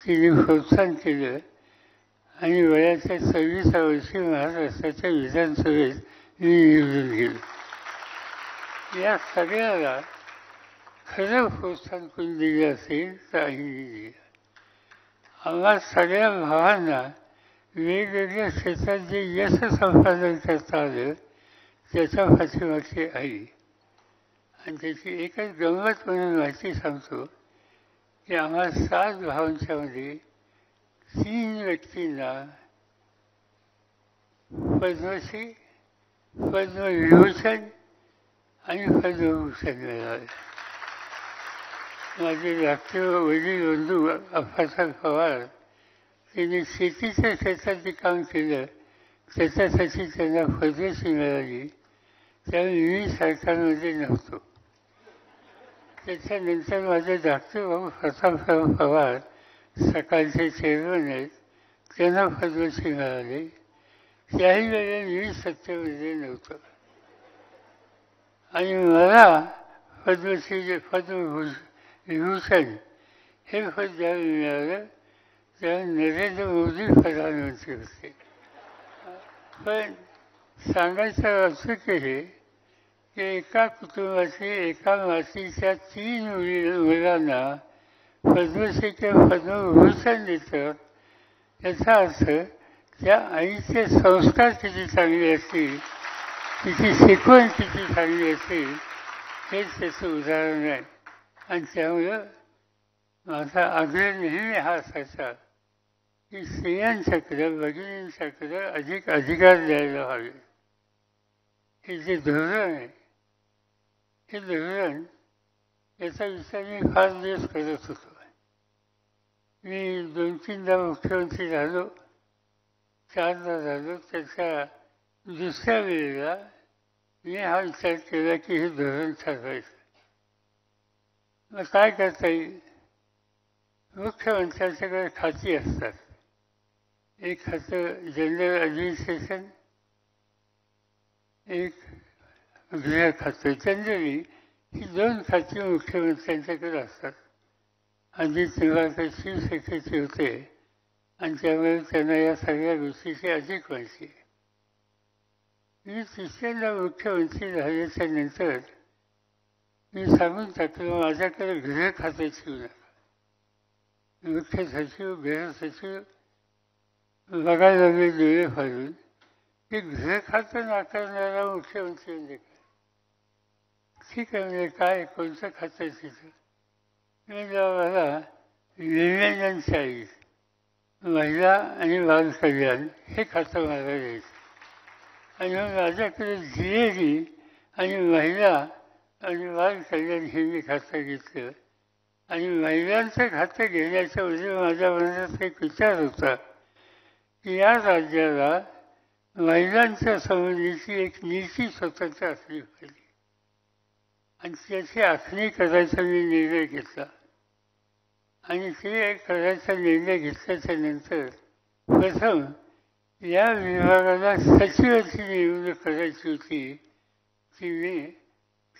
तिने प्रोत्साहन केलं आणि वयाच्या 26व्या वर्षी महाराष्ट्राच्या विधानसभेत मी निवडून गेलो. या सगळ्याला खरं प्रोत्साहन कोणी दिलं असेल तर आईने दिलं. आम्हा सगळ्या भावांना वेगवेगळ्या क्षेत्रात जे यश संपादन करता आलं त्याच्या पाठीमागची आई. आणि त्याची एकच गंमत म्हणून माहिती सांगतो की आम्हा 7 भावांच्यामध्ये 3 व्यक्तींना पद्मश्री, पद्मविभूषण आणि पद्मभूषण मिळाले. माझे धाकटे वडील बंधू अप्पासाहेब पवार त्यांनी शेतीच्या क्षेत्रात जे काम केलं त्याच्यासाठी त्यांना पद्मश्री मिळाली. त्यावेळी मी सरकारमध्ये नव्हतो. त्याच्यानंतर माझे धाकटे भाऊ प्रतापराव पवार सकाळचे चेअरमन आहेत, त्यांना पद्मश्री मिळाले. त्याही वेळेला मी सत्तेमध्ये नव्हतो आणि मला पद्मश्री विभूषण हे पद ज्यावेळी मिळालं तेव्हा नरेंद्र मोदी प्रधानमंत्री होते. पण सांगायचं असं की की एका कुटुंबाची एका मातीच्या 3 मुलांना पद्मश्री किंवा पद्मभूषण देतात. याचा अर्थ त्या आईचे संस्कार किती चांगले असतील, तिची शिकवण किती चांगली असेल हेच त्याचं उदाहरण आहे. आणि त्यामुळं माझा आग्रह नेहमी हा असायचा की स्त्रियांच्याकडे भगिनींच्याकडे अधिक अधिकार द्यायला हवे. हे जे धोरण आहे हे धोरण याचा विचार मी फार दिवस करत होतो. मी 2-3दा मुख्यमंत्री झालो, 4दा झालो. त्याच्या दुसऱ्या वेळेला मी हा विचार केला की हे धोरण ठरवायचं. मग काय करता येईल? मुख्यमंत्र्यांच्याकडे खाती असतात. एक खातं जनरल ॲडमिनिस्ट्रेशन, एक गृह खातं. जनरली ही 2 खाती मुख्यमंत्र्यांच्याकडे असतात. अजित निवारकर चीफ सेक्रेटरी होते आणि त्यामुळे त्यांना या सगळ्या गोष्टीची अधिक माहिती आहे. मी 3ऱ्यांदा मुख्यमंत्री झाल्याच्या नंतर मी सांगून टाकलं माझ्याकडे गृह खातं ठेवू नका. मुख्य सचिव, गृह सचिव बघायला लागले डोळे फाडून की गृह खातं नाकारणारा मुख्यमंत्री म्हणजे काय? ठीक आहे म्हणजे काय, कोणतं खातं तिथं? म्हणजे मला विमेन चाईल्ड, महिला आणि बाल कल्याण हे खातं मला द्यायचं. आणि मग माझ्याकडे GAD आणि महिला आणि बाल कल्याण हे मी खातं घेतलं. आणि महिलांचं खातं घेण्याच्या वेळी माझ्या मनात एक विचार होता की या राज्याला महिलांच्या संबंधीची एक नीती स्वतंत्र असली पाहिजे. आणि त्याची आखणी करायचा मी निर्णय घेतला. आणि ते करायचा निर्णय घेतल्याच्या नंतर प्रथम या विभागाला सचिवाची निवडणूक करायची होती. ती मी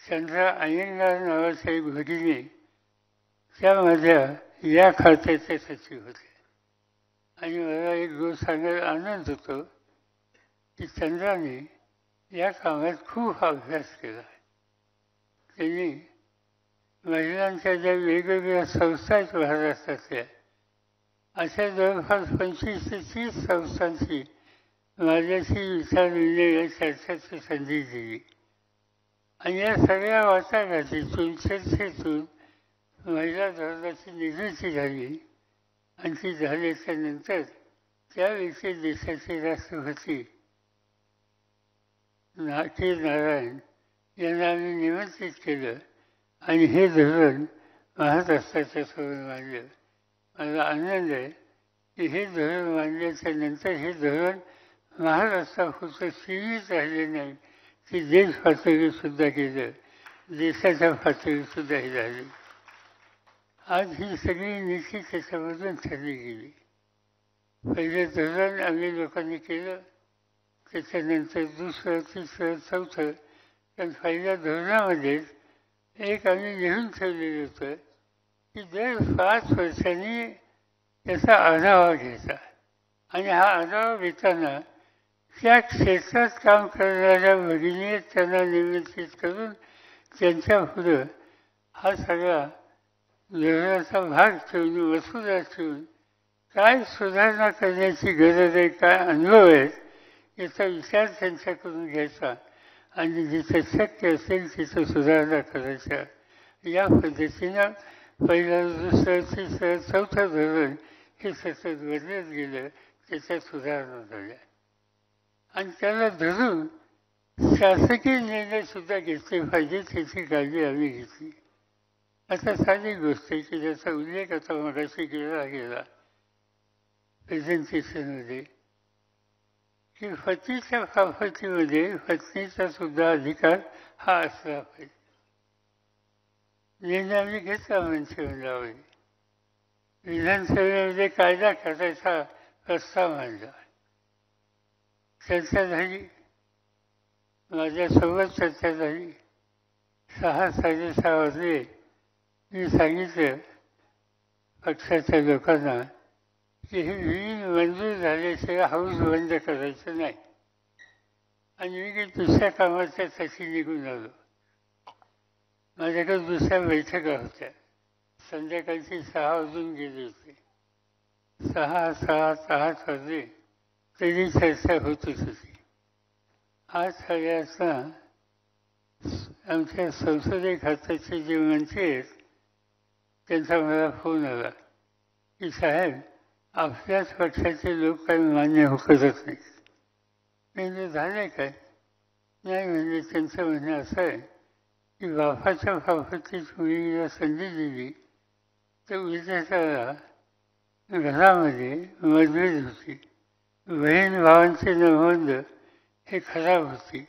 चंद्रा अय्यंगार नावाच्या एक भगिनी त्या माझ्या या खात्याचे सचिव होते. आणि मला एक गोष्ट सांगायला आनंद होतो की चंद्राने या कामात खूप अभ्यास केला. त्यांनी महिलांच्या ज्या वेगवेगळ्या संस्था आहेत महाराष्ट्रातल्या अशा जवळपास 25 ते 30 संस्थांची माझ्याशी विचारविनिमय चर्चेची संधी दिली. आणि या सगळ्या वाटाघाटीतून चर्चेतून महिला धोरणाची निर्मिती झाली. आणि ती झाल्याच्या नंतर त्यावेळी देशाचे राष्ट्रपती के नारायण यांना आम्ही निमंत्रित केलं आणि हे धोरण महाराष्ट्राच्या समोर मांडलं. मला आनंद आहे की हे धोरण मांडल्याच्या नंतर हे धोरण महाराष्ट्रापुरतं सीमित राहिले नाही, की देश पातळीसुद्धा केलं, देशाच्या पातळीसुद्धा हे झाले. आज ही सगळी नीती त्याच्यामधून ठरली गेली. पहिलं धोरण आम्ही लोकांनी केलं, त्याच्यानंतर दुसरं, तिसरं, चौथं. पण पहिल्या धोरणामध्येच एक आम्ही लिहून ठेवलेलं होतं की दर 5 वर्षांनी त्याचा आढावा घ्यायचा आणि हा आढावा घेताना त्या क्षेत्रात काम करणाऱ्या भगिनी त्यांना निमंत्रित करून त्यांच्या पुढं हा सगळा धोरणाचा भाग ठेवून मसुदा ठेवून काय सुधारणा करण्याची गरज आहे, काय अनुभव आहेत याचा विचार त्यांच्याकडून घ्यायचा आणि जिथे शक्य असेल तिथं सुधारणा करायच्या. या पद्धतीनं पहिलं, दुसरं, तिसरं, चौथं धोरण हे सतत बदलत गेलं, त्याच्यात सुधारणा झाल्या आणि त्याला धरून शासकीय निर्णयसुद्धा घेतले पाहिजे त्याची काळजी आम्ही घेतली. आता साधी गोष्ट आहे की ज्याचा उल्लेख आता मगाशी केला गेला प्रेझेंटेशनमध्ये की पतीच्या प्रॉपर्टीमध्ये पत्नीचा सुद्धा अधिकार हा असला पाहिजे. निर्णय आम्ही घेतला मंत्रिमंडळामध्ये. विधानसभेमध्ये कायदा करायचा प्रस्ताव मांडला, चर्चा झाली, माझ्यासोबत चर्चा झाली. 6-6:30 वाजले. मी सांगितलं पक्षाच्या लोकांना की हे विहीन मंजूर झाल्याशिवाय हाऊस बंद करायचं नाही आणि मी काही दुसऱ्या कामाच्यासाठी निघून आलो. माझ्याकडे दुसऱ्या बैठका होत्या. संध्याकाळची 6 वाजून गेले होते. 6:08 वाजले तरी चर्चा होतच होती. 8 वाजता आमच्या संसदीय खात्याचे जे मंत्री आहेत त्यांचा मला फोन आला की साहेब आपल्याच पक्षाचे लोक काही मान्य करत नाहीत. म्हणजे झाले काय? नाही म्हणजे त्यांचं म्हणणं असं आहे की बापाच्या प्रॉपर्टीत मुलीला संधी दिली तर उद्याच्या घरामध्ये मतभेद होती, बहीण भावांचे संबंध हे खराब होती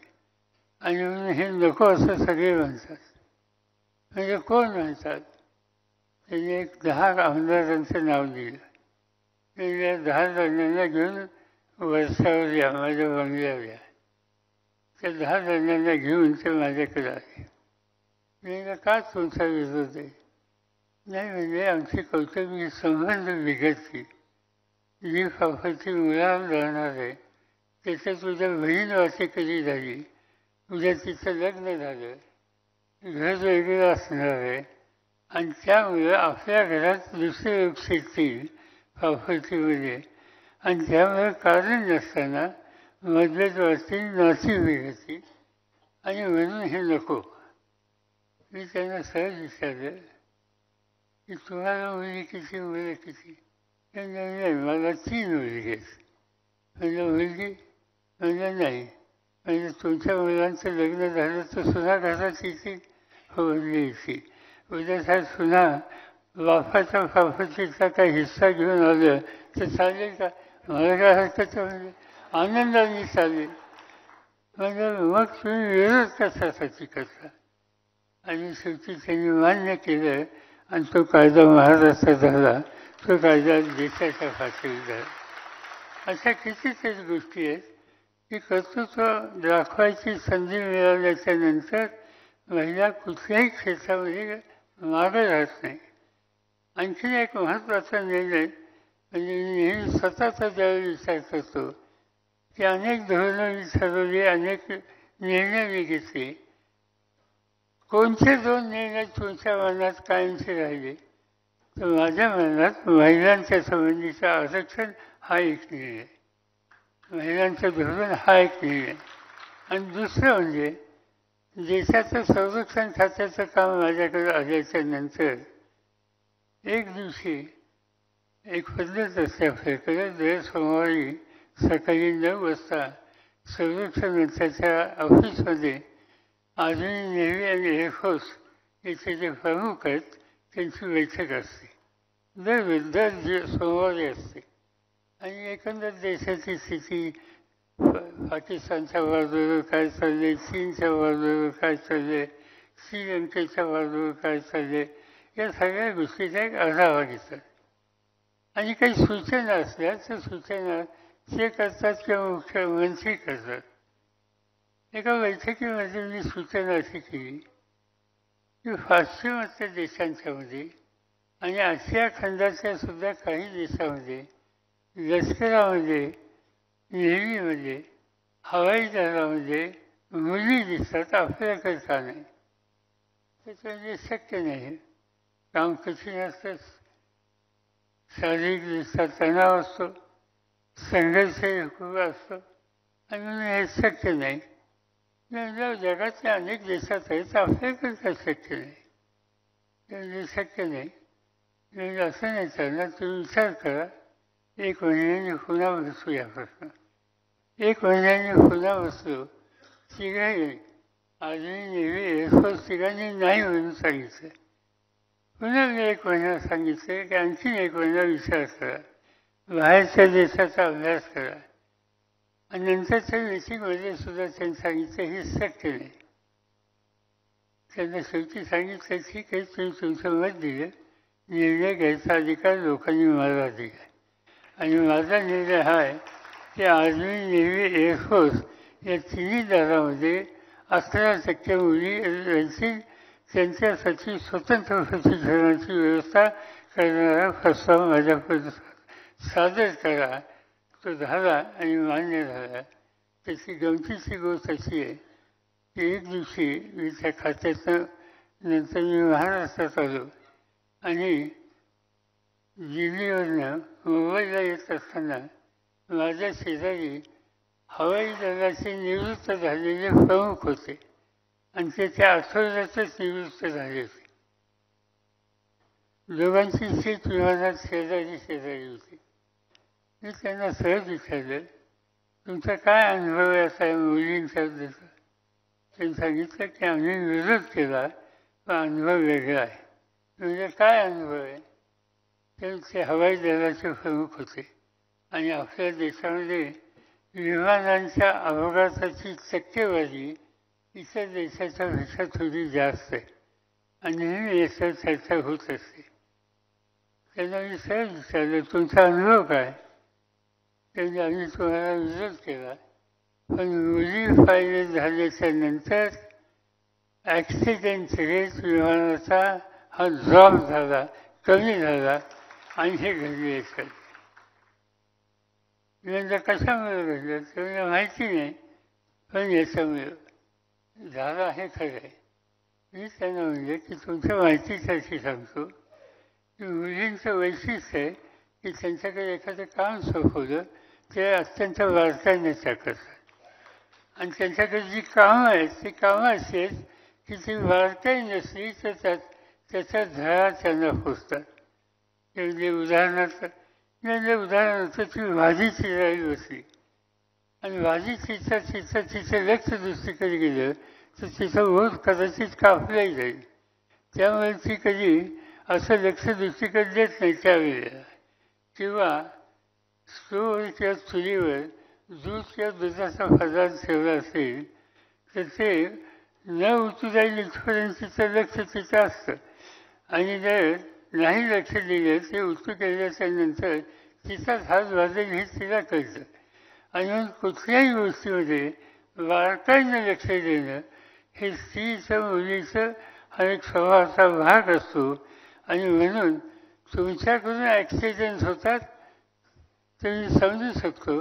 आणि म्हणून हे नको असं सगळे म्हणतात. म्हणजे कोण म्हणतात? त्यांनी एक 10 आमदारांचं नाव दिलं. त्या 10 जणांना घेऊन वर्षावर या, माझ्या बंगल्यावर या. त्या 10 जणांना घेऊन ते माझ्याकडे आले. मी का तुमचा विरोध आहे? नाही म्हणजे आमचे कौटुंबिक संबंध बिघडतील. जी प्रॉपर्टी मुलावर राहणार आहे त्याच्यात उद्या बहीण वाटेकरी झाली, उद्या तिचं लग्न झालं, घर वेगळं असणार आहे आणि त्यामुळे आपल्या घरात दुसरे लोक शिकतील प्रॉपर्टीमध्ये आणि त्यामुळे कारण नसताना मतभेद वाटतील, नाती बिघडतील आणि म्हणून हे नको. मी त्यांना सहज विचारलं की तुम्हाला मुली किती, मुलं किती? नाही मला 3 मुलगी आहेत. म्हणजे मुलगी म्हणजे नाही म्हणजे तुमच्या मुलांचं लग्न झालं तर सुना घरात येतील? हो येतील. उद्या साहेब सुना बापाच्या प्रॉपर्टीचा काही हिस्सा घेऊन आलं तर चालेल का? मला काय हरकत म्हणजे आनंदाने चालेल. म्हणजे मग तुम्ही विरोध कशासाठी करता? आणि शेवटी त्यांनी मान्य केलं आणि तो कायदा महाराष्ट्रात झाला. तो कायदा देशाच्या पातळीवर झाला. अशा कितीतरी गोष्टी आहेत की कर्तृत्व दाखवायची संधी मिळाल्याच्या नंतर महिला कुठल्याही क्षेत्रामध्ये मागे राहत नाही. आणखीन एक महत्त्वाचा निर्णय म्हणजे नेहमी स्वतःचा ज्यावेळी विचार करतो की अनेक धोरणं मी ठरवली, अनेक निर्णय मी घेतले. कोणते 2 निर्णय तुमच्या मनात कायमचे राहिले? तर माझ्या मनात महिलांच्या संबंधीचं आरक्षण हा एक निर्णय, महिलांचं धोरण हा एक निर्णय आणि दुसरं म्हणजे देशाचं संरक्षण खात्याचं काम माझ्याकडे आल्याच्या नंतर एक दिवशी एक पद्धत असते आपल्याकडे, दर सोमवारी सकाळी 9 वाजता संरक्षण मंत्र्याच्या ऑफिसमध्ये आर्मी, नेव्ही आणि एअरफोर्स याचे जे प्रमुख आहेत त्यांची बैठक असते. दर सोमवारी असते आणि एकंदर देशाची स्थिती, पाकिस्तानच्या बाजूवर काय चालले, चीनच्या बाजूवर काय चालले, श्रीलंकेच्या बाजूवर काय चालले, या सगळ्या गोष्टीचा एक आढावा घेतात. आणि काही सूचना असल्या तर सूचना ते करतात किंवा मुख्यमंत्री करतात. एका बैठकीमध्ये मी सूचना अशी केली की पाश्चिमात्य देशांच्यामध्ये आणि आशिया खंडाच्या सुद्धा काही देशामध्ये लष्करामध्ये, नेव्हीमध्ये, हवाई जहाजामध्ये मुली दिसतात, आपल्याकडे का नाही? त्याच्यामध्ये शक्य नाही. काम कठीण असतं, शारीरिकदृष्ट्या तणाव असतो, संघर्ष खूप असतो आणि म्हणून हे शक्य नाही. जगातल्या अनेक देशात आहेत, आपल्याकडे काय शक्य नाही? म्हणजे शक्य नाही. म्हणजे असं नाही चालणार. तुम्ही विचार करा, 1 महिन्याने पुन्हा बसू या प्रश्न. 1 महिन्याने पुन्हा बसलो, तिघाही आर्मी, नेव्ही, एअरफोर्स तिघांनी नाही म्हणून सांगितलं. पुन्हा मी 1 महिना सांगितलं की आणखीन 1 महिना विचार करा, बाहेरच्या देशाचा अभ्यास करा. आणि नंतरच्या मीटिंगमध्ये सुद्धा त्यांनी सांगितलं हे शक्य नाही. त्यांना शेवटी सांगितलं ठीक आहे, तुम्ही तुमचं मत दिलं, निर्णय घ्यायचा अधिकार लोकांनी मला दिला. आणि माझा निर्णय हा आहे की आर्मी, नेव्ही, एअरफोर्स या तिन्ही दलामध्ये 11% मुली यांची त्यांच्यासाठी स्वतंत्र प्रशिक्षणाची व्यवस्था करणारा प्रस्ताव माझ्यापर्यंत सादर करा. तो झाला आणि मान्य झाला. त्याची गमतीची गोष्ट अशी आहे की एक दिवशी मी त्या खात्यातनं नंतर मी महाराष्ट्रात आलो आणि दिल्लीवरनं मुंबईला येत असताना माझ्या शेजारी हवाई दलाचे निवृत्त झालेले प्रमुख होते आणि ते त्या आठवड्यातच निवृत्त झाले होते. दोघांची सीट विमानात शेजारी होती. मी त्यांना सहज विचारलं, तुमचा काय अनुभव आहे असा मुलींचा? त्यांनी सांगितलं की आम्ही विरोध केला, पण अनुभव वेगळा आहे. म्हणजे काय अनुभव आहे? ते हवाई दलाचे प्रमुख होते आणि आपल्या देशामध्ये विमानांच्या अपघाताची टक्केवारी इतर देशाच्या पेक्षा थोडी जास्त आहे आणि नेहमी याच्यावर चर्चा होत असते. त्यांना मी सहज विचारलं, तुमचा अनुभव काय? त्यांनी आम्ही तुम्हाला विरोध केला, पण मुली पायलट झाल्याच्या नंतर ॲक्सिडेंट रेट विमानाचा हा ड्रॉप झाला, कमी झाला आणि हे घडले असेल. म्हणजे कशामुळे घडलं तुम्हाला माहिती नाही, पण याच्यामुळे झालं हे खरं आहे. मी त्यांना म्हणजे की तुमच्या माहितीसाठी सांगतो की मुलींचं वैशिष्ट्य आहे की त्यांच्याकडे एखादं काम सोपवलं ते अत्यंत बारकाईने करतात आणि त्यांच्याकडे जी कामं आहेत ती कामं अशी आहेत की ती बारकाई नसली तर त्याचा धडा त्यांना पोचतात. म्हणजे उदाहरणार्थ ती भाजी चिरायला बसली आणि भाजी तिचं लक्ष दुसरीकडे गेलं तर तिचं ओठ कदाचित कापलंही जाईल. त्यामुळे ती कधी असं लक्ष दुसरीकडे देत नाही त्यावेळेला. किंवा स्टोव्हवर किंवा चुलीवर दूध किंवा दुधाचा पदार्थ ठेवला असेल तर ते न उतू जाईल इथपर्यंत तिचं लक्ष तिचं असतं आणि जर नाही लक्ष दिलं ते उतू केल्याच्या नंतर तिचाच हात वाजेल हे तिला कळतं. आणि मग कुठल्याही गोष्टीमध्ये बारकाईनं लक्ष देणं हे स्त्रीचं मुलीचं हा एक स्वभावाचा भाग असतो. आणि म्हणून तुमच्याकडून ॲक्सिडेंट होतात ते मी समजू शकतो,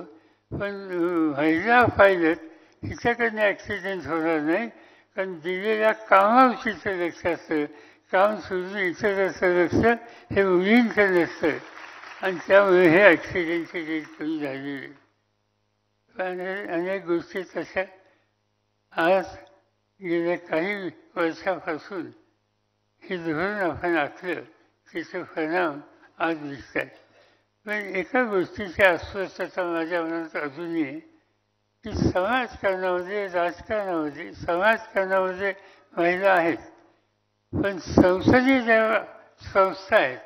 पण महिला पायलट हिच्याकडनं ॲक्सिडेंट होणार नाही, कारण दिलेल्या कामावर तिचं लक्ष असतं. काम सोडून इतराचं लक्ष हे मुलींचं नसतं आणि त्यामुळे हे ॲक्सिडेंटची रेट कमी झालेली. पण अनेक गोष्टी तशा आज गेल्या काही वर्षापासून हे धोरण आपण आखलं तिचे परिणाम आज दिसत आहेत. पण एका गोष्टीची अस्वस्थता माझ्या मनात अजूनही आहे की समाजकारणामध्ये, राजकारणामध्ये, समाजकारणामध्ये महिला आहेत, पण संसदीय ज्या संस्था आहेत,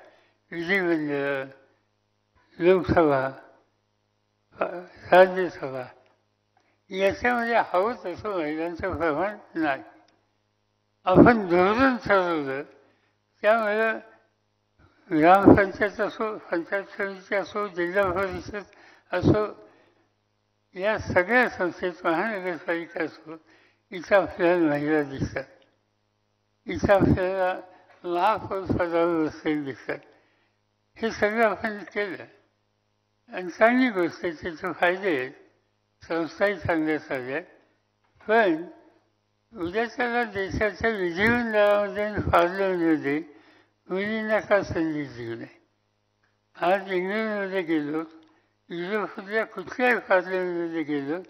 विधिमंडळ, लोकसभा, राज्यसभा, याच्यामध्ये हवं तसं महिलांचं प्रमाण नाही. आपण धोरण ठरवलं त्यामुळे ग्रामपंचायत असो, पंचायत समिती असो, जिल्हा परिषद असो, या सगळ्या संस्थेत महानगरपालिका असो, इथं आपल्याला महिला दिसतात. इथं आपल्याला महापौर पदावर बसलेले दिसतात. हे सगळं आपण केलं आणि चांगली गोष्ट आहे, त्याचे फायदे आहेत, संस्थाही चांगल्या चालल्या. पण उद्याच्याला देशाच्या विधिमंडळामध्ये पार्लमेंटमध्ये मुलींना का संधी देऊ नये? आज इंग्लंडमध्ये गेलो, युरोपमधल्या कुठल्याही पार्लमेंटमध्ये गेलो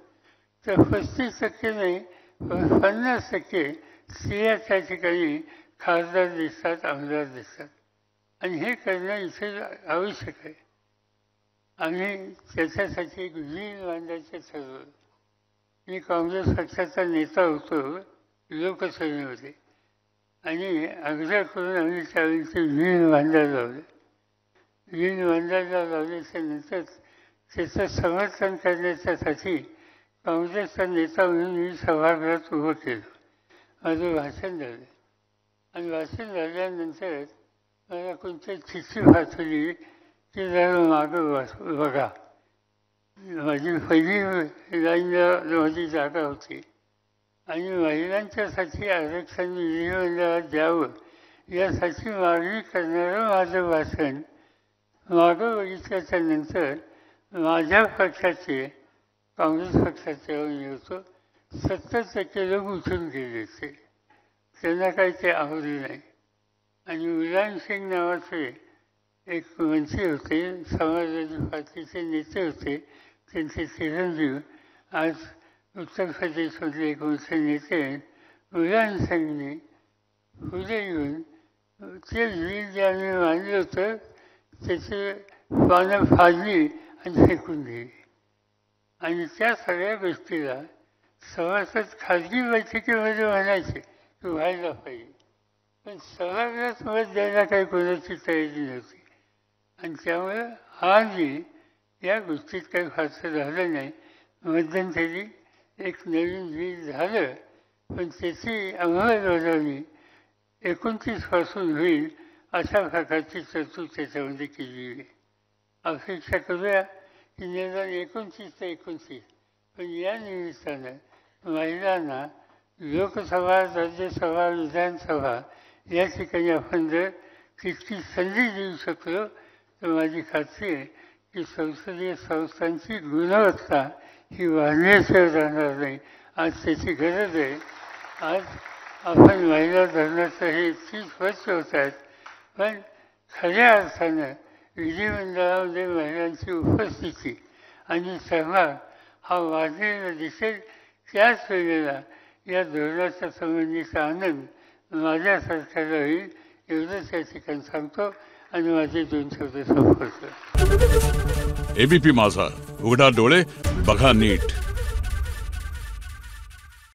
तर 35% नाही 50% स्त्रिया त्या ठिकाणी खासदार दिसतात, आमदार दिसतात. आणि हे करणं इथे आवश्यक आहे. आम्ही त्याच्यासाठी एक व्हील बांधायचं ठरवलं. मी काँग्रेस पक्षाचा नेता होतो लोकसभेमध्ये आणि आग्रह करून आम्ही त्यावेळी व्हील बांधायला लावलं. व्हील बांधायला लावल्याच्या नंतर त्याचं समर्थन करण्याच्यासाठी काँग्रेसचा नेता म्हणून मी सभागृहात उभं केलं. माझं भाषण झालं आणि भाषण झाल्यानंतर मला कोणत्या चिठ्ठी पाठवली की जरा मागं बघा. माझी पहिली लाईनला माझी जागा होती आणि महिलांच्यासाठी आरक्षण विधिमंडळात द्यावं यासाठी मागणी करणारं माझं भाषण मागं बघितल्याच्या नंतर माझ्या पक्षाचे, काँग्रेस पक्षाचे होतो 70% लोक उठून गेले. त्यांना काही ते आवडले नाही. आणि मुलायम सिंग नावाचे एक मंत्री होते, समाजवादी पार्टीचे नेते होते, त्यांचे चिरंजीव आज उत्तर प्रदेशमधले एक मोठे नेते आहेत. मुलायम सिंगने पुढे येऊन ते व्हील जे आम्ही मानलं होतं त्याचे पानं फाडली आणि फेकून दिली. आणि त्या सगळ्या गोष्टीला सभासद खाजगी बैठकीमध्ये म्हणायचे की व्हायला पाहिजे, पण सभागृहात मत द्यायला काही कोणाची तयारी नव्हती. आणि त्यामुळे आजही या गोष्टीत काही फारसं झालं नाही. मध्यंतरी एक नवीन व्हील झालं, पण त्याची अंमलबजावणी 29 पासून होईल अशा प्रकारची तरतूद त्याच्यामध्ये केली आहे. अपेक्षा करूया की निदान 29 ते 29, पण या निमित्तानं महिलांना लोकसभा, राज्यसभा, विधानसभा या ठिकाणी आपण जर तितकी संधी देऊ शकलो तर माझी खात्री आहे की संसदीय संस्थांची गुणवत्ता ही वाढण्याशिवाय राहणार नाही. आज त्याची गरज आहे. आज आपण महिला धर्माचं हे इतकी स्वच्छ होत आहेत, पण खऱ्या अर्थानं विधिमंडळामध्ये महिलांची उपस्थिती आणि सहभाग हा वाढलेला दिसेल. त्याच वेळेला या धोरणाच्या संबंधीचा आनंद माझ्या सरकारला होईल एवढंच या ठिकाणी सांगतो आणि माझे 2 शब्द संपवतो. एबीपी माझा, उघडा डोळे बघा नीट.